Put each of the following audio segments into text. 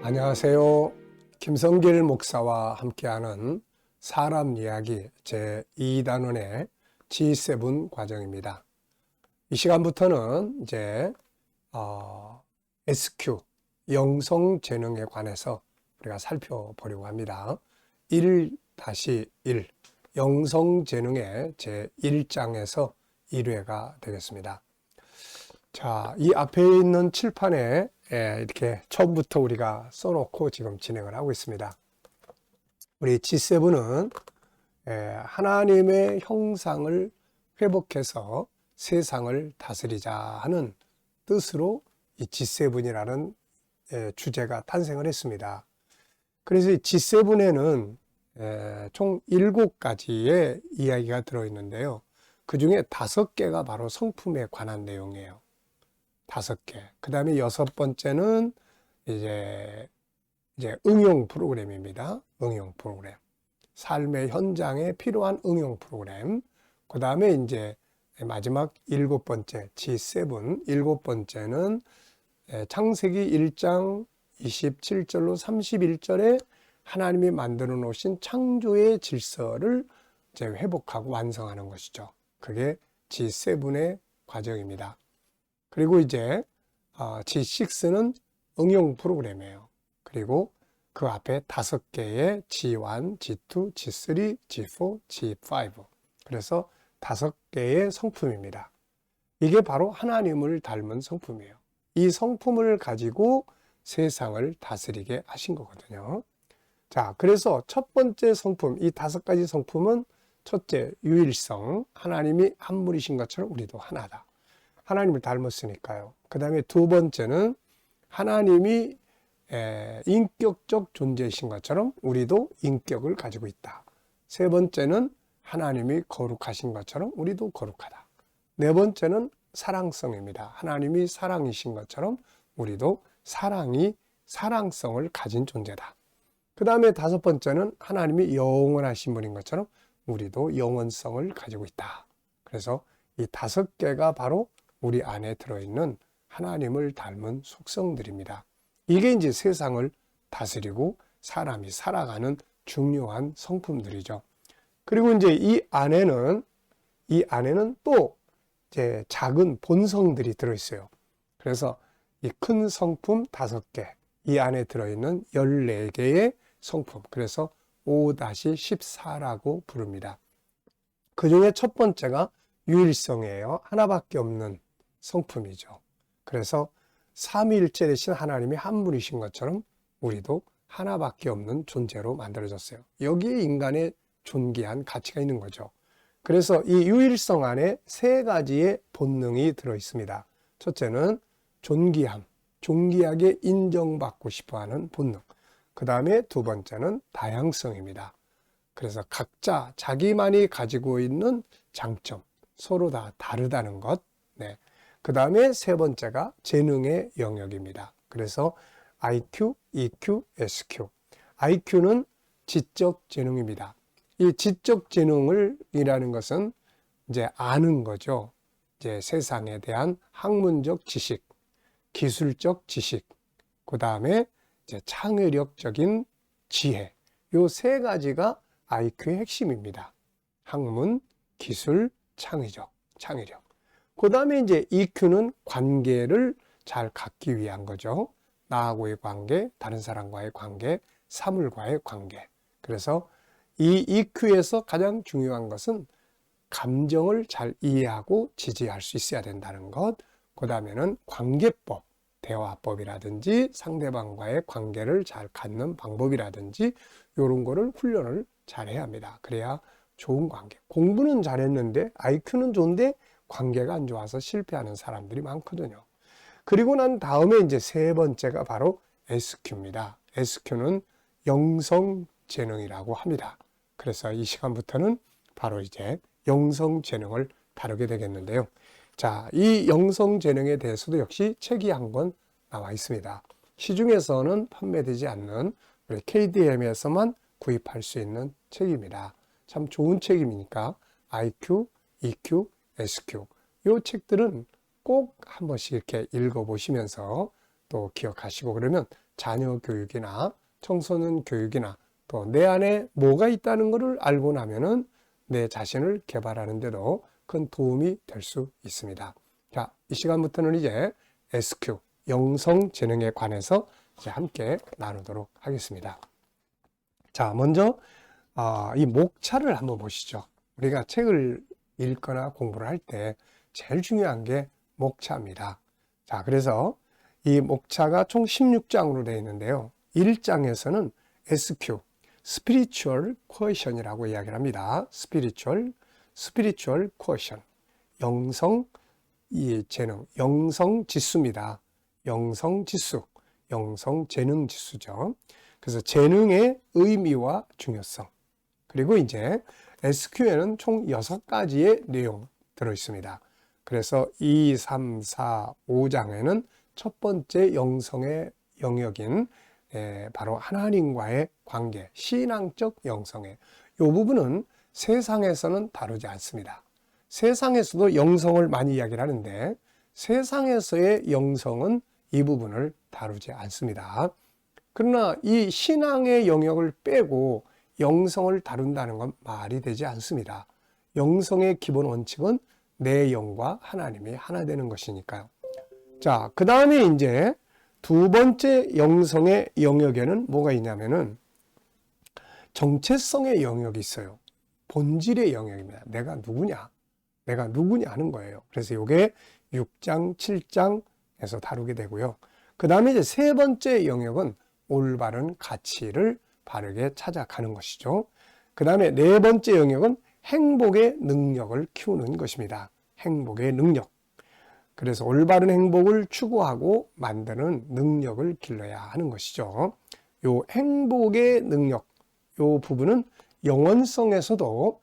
안녕하세요. 김성길 목사와 함께하는 사람 이야기 제2단원의 G7 과정입니다. 이 시간부터는 이제 SQ, 영성재능에 관해서 우리가 살펴보려고 합니다. 1-1, 영성재능의 제1장에서 1회가 되겠습니다. 자, 이 앞에 있는 칠판에 이렇게 처음부터 우리가 써놓고 지금 진행을 하고 있습니다. 우리 G7은 하나님의 형상을 회복해서 세상을 다스리자 하는 뜻으로 이 G7이라는 주제가 탄생을 했습니다. 그래서 이 G7에는 총 7가지의 이야기가 들어있는데요. 그 중에 5개가 바로 성품에 관한 내용이에요. 5개. 그 다음에 6번째는 이제 응용 프로그램입니다. 응용 프로그램. 삶의 현장에 필요한 응용 프로그램. 그 다음에 이제 마지막 7번째, G7. 7번째는 창세기 1장 27절로 31절에 하나님이 만들어 놓으신 창조의 질서를 이제 회복하고 완성하는 것이죠. 그게 G7의 과정입니다. 그리고 이제 G6는 응용 프로그램이에요. 그리고 그 앞에 5개의 G1, G2, G3, G4, G5. 그래서 5개의 성품입니다. 이게 바로 하나님을 닮은 성품이에요. 이 성품을 가지고 세상을 다스리게 하신 거거든요. 자, 그래서 첫 번째 성품, 이 5가지 성품은 첫째, 유일성. 하나님이 한 분이신 것처럼 우리도 하나다. 하나님을 닮았으니까요. 그 다음에 두 번째는 하나님이 인격적 존재이신 것처럼 우리도 인격을 가지고 있다. 세 번째는 하나님이 거룩하신 것처럼 우리도 거룩하다. 네 번째는 사랑성입니다. 하나님이 사랑이신 것처럼 우리도 사랑성을 가진 존재다. 그 다음에 5번째는 하나님이 영원하신 분인 것처럼 우리도 영원성을 가지고 있다. 그래서 이 5개가 바로 우리 안에 들어있는 하나님을 닮은 속성들입니다. 이게 이제 세상을 다스리고 사람이 살아가는 중요한 성품들이죠. 그리고 이제 이 안에는 또 이제 작은 본성들이 들어있어요. 그래서 이 큰 성품 5개, 이 안에 들어있는 14개의 성품, 그래서 5-14라고 부릅니다. 그 중에 첫 번째가 유일성이에요. 하나밖에 없는 성품이죠. 그래서 삼위일체 되신 하나님이 한 분이신 것처럼 우리도 하나밖에 없는 존재로 만들어졌어요. 여기에 인간의 존귀한 가치가 있는 거죠. 그래서 이 유일성 안에 3가지의 본능이 들어 있습니다. 첫째는 존귀함, 존귀하게 인정받고 싶어하는 본능. 그 다음에 두 번째는 다양성입니다. 그래서 각자 자기만이 가지고 있는 장점, 서로 다 다르다는 것. 네. 그 다음에 세 번째가 재능의 영역입니다. 그래서 IQ, EQ, SQ. IQ는 지적 재능입니다. 이 지적 재능이라는 것은 이제 아는 거죠. 이제 세상에 대한 학문적 지식, 기술적 지식, 그 다음에 이제 창의력적인 지혜. 요 3가지가 IQ의 핵심입니다. 학문, 기술, 창의력. 그 다음에 이제 EQ는 관계를 잘 갖기 위한 거죠. 나하고의 관계, 다른 사람과의 관계, 사물과의 관계. 그래서 이 EQ에서 가장 중요한 것은 감정을 잘 이해하고 지지할 수 있어야 된다는 것. 그 다음에는 관계법, 대화법이라든지 상대방과의 관계를 잘 갖는 방법이라든지 이런 거를 훈련을 잘 해야 합니다. 그래야 좋은 관계. 공부는 잘했는데 IQ는 좋은데 관계가 안 좋아서 실패하는 사람들이 많거든요. 그리고 난 다음에 이제 3번째가 바로 SQ입니다. SQ는 영성재능이라고 합니다. 그래서 이 시간부터는 바로 이제 영성재능을 다루게 되겠는데요. 자, 이 영성재능에 대해서도 역시 책이 한 권 나와 있습니다. 시중에서는 판매되지 않는 우리 KDM에서만 구입할 수 있는 책입니다. 참 좋은 책이니까 IQ, EQ, SQ 이 책들은 꼭 한 번씩 이렇게 읽어보시면서 또 기억하시고 그러면 자녀 교육이나 청소년 교육이나 또 내 안에 뭐가 있다는 것을 알고 나면은 내 자신을 개발하는 데도 큰 도움이 될 수 있습니다. 자, 이 시간부터는 이제 SQ, 영성재능에 관해서 이제 함께 나누도록 하겠습니다. 자, 먼저 이 목차를 한번 보시죠. 우리가 책을 읽거나 공부를 할 때 제일 중요한 게 목차입니다. 자, 그래서 이 목차가 총 16장으로 되어 있는데요. 1장에서는 SQ, Spiritual Quotient이라고 이야기를 합니다. Spiritual Quotient, 영성 재능, 영성 지수입니다. 영성 지수, 영성 재능 지수죠. 그래서 재능의 의미와 중요성. 그리고 이제 SQ에는 총 6가지의 내용 들어 있습니다. 그래서 2, 3, 4, 5장에는 첫 번째 영성의 영역인 바로 하나님과의 관계, 신앙적 영성의 이 부분은 세상에서는 다루지 않습니다. 세상에서도 영성을 많이 이야기를 하는데 세상에서의 영성은 이 부분을 다루지 않습니다. 그러나 이 신앙의 영역을 빼고 영성을 다룬다는 건 말이 되지 않습니다. 영성의 기본 원칙은 내 영과 하나님이 하나 되는 것이니까요. 자, 그 다음에 이제 두 번째 영성의 영역에는 뭐가 있냐면은 정체성의 영역이 있어요. 본질의 영역입니다. 내가 누구냐? 내가 누구냐 하는 거예요. 그래서 이게 6장, 7장에서 다루게 되고요. 그 다음에 이제 세 번째 영역은 올바른 가치를 바르게 찾아가는 것이죠. 그 다음에 네 번째 영역은 행복의 능력을 키우는 것입니다. 행복의 능력. 그래서 올바른 행복을 추구하고 만드는 능력을 길러야 하는 것이죠. 요 행복의 능력, 요 부분은 영원성에서도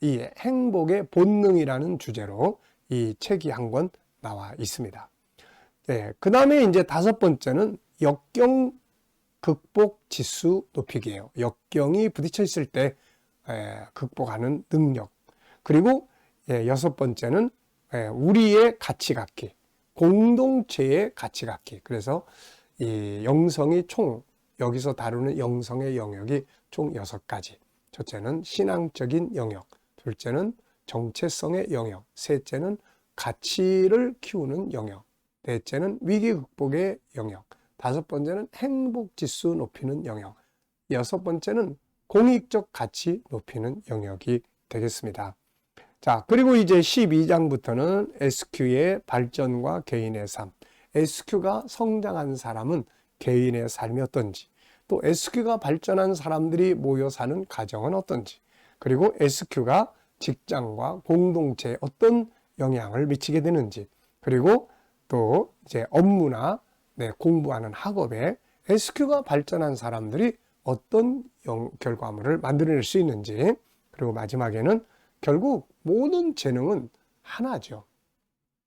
이 행복의 본능이라는 주제로 이 책이 한 권 나와 있습니다. 그 다음에 이제 다섯 번째는 역경 극복 지수 높이기예요. 역경이 부딪혀 있을 때 극복하는 능력. 그리고 여섯 번째는 우리의 가치 갖기, 공동체의 가치 갖기. 그래서 이 영성이 총 여기서 다루는 영성의 영역이 총 6가지. 첫째는 신앙적인 영역, 둘째는 정체성의 영역, 셋째는 가치를 키우는 영역, 넷째는 위기 극복의 영역, 다섯 번째는 행복 지수 높이는 영역, 여섯 번째는 공익적 가치 높이는 영역이 되겠습니다. 자, 그리고 이제 12장부터는 SQ의 발전과 개인의 삶, SQ가 성장한 사람은 개인의 삶이 어떤지, 또 SQ가 발전한 사람들이 모여 사는 가정은 어떤지, 그리고 SQ가 직장과 공동체에 어떤 영향을 미치게 되는지, 그리고 또 이제 업무나 공부하는 학업에 SQ가 발전한 사람들이 어떤 결과물을 만들어낼 수 있는지, 그리고 마지막에는 결국 모든 재능은 하나죠.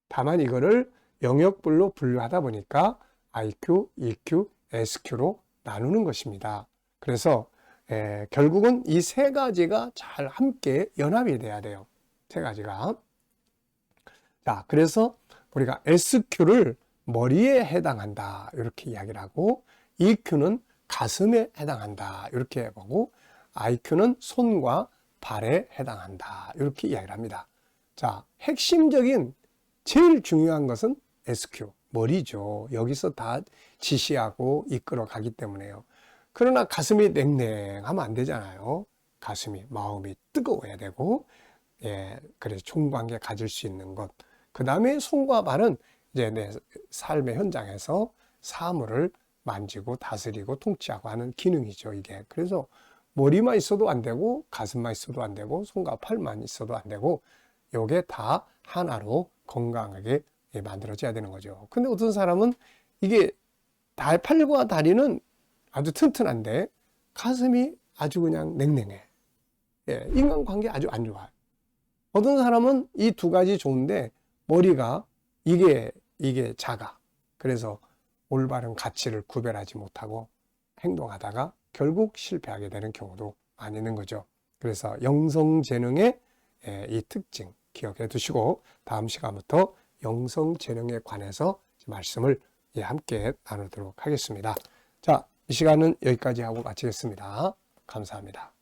다만 이거를 영역별로 분류하다 보니까 IQ, EQ, SQ로 나누는 것입니다. 그래서 결국은 이 세 가지가 잘 함께 연합이 돼야 돼요. 세 가지가. 자, 그래서 우리가 SQ를 머리에 해당한다 이렇게 이야기를 하고, EQ는 가슴에 해당한다 이렇게 보고, IQ는 손과 발에 해당한다 이렇게 이야기를 합니다. 자, 핵심적인 제일 중요한 것은 SQ, 머리죠. 여기서 다 지시하고 이끌어 가기 때문에요. 그러나 가슴이 냉랭하면 안 되잖아요. 가슴이, 마음이 뜨거워야 되고, 그래서 총관계 가질 수 있는 것. 그 다음에 손과 발은 이제 내 삶의 현장에서 사물을 만지고 다스리고 통치하고 하는 기능이죠, 이게. 그래서 머리만 있어도 안 되고, 가슴만 있어도 안 되고, 손과 팔만 있어도 안 되고, 요게 다 하나로 건강하게 만들어져야 되는 거죠. 근데 어떤 사람은 이게 팔과 다리는 아주 튼튼한데 가슴이 아주 그냥 냉랭해. 인간관계 아주 안 좋아요. 어떤 사람은 이 두 가지 좋은데 머리가 이게 작아. 그래서 올바른 가치를 구별하지 못하고 행동하다가 결국 실패하게 되는 경우도 많이 있는 거죠. 그래서 영성재능의 이 특징 기억해 두시고 다음 시간부터 영성재능에 관해서 말씀을 함께 나누도록 하겠습니다. 자, 이 시간은 여기까지 하고 마치겠습니다. 감사합니다.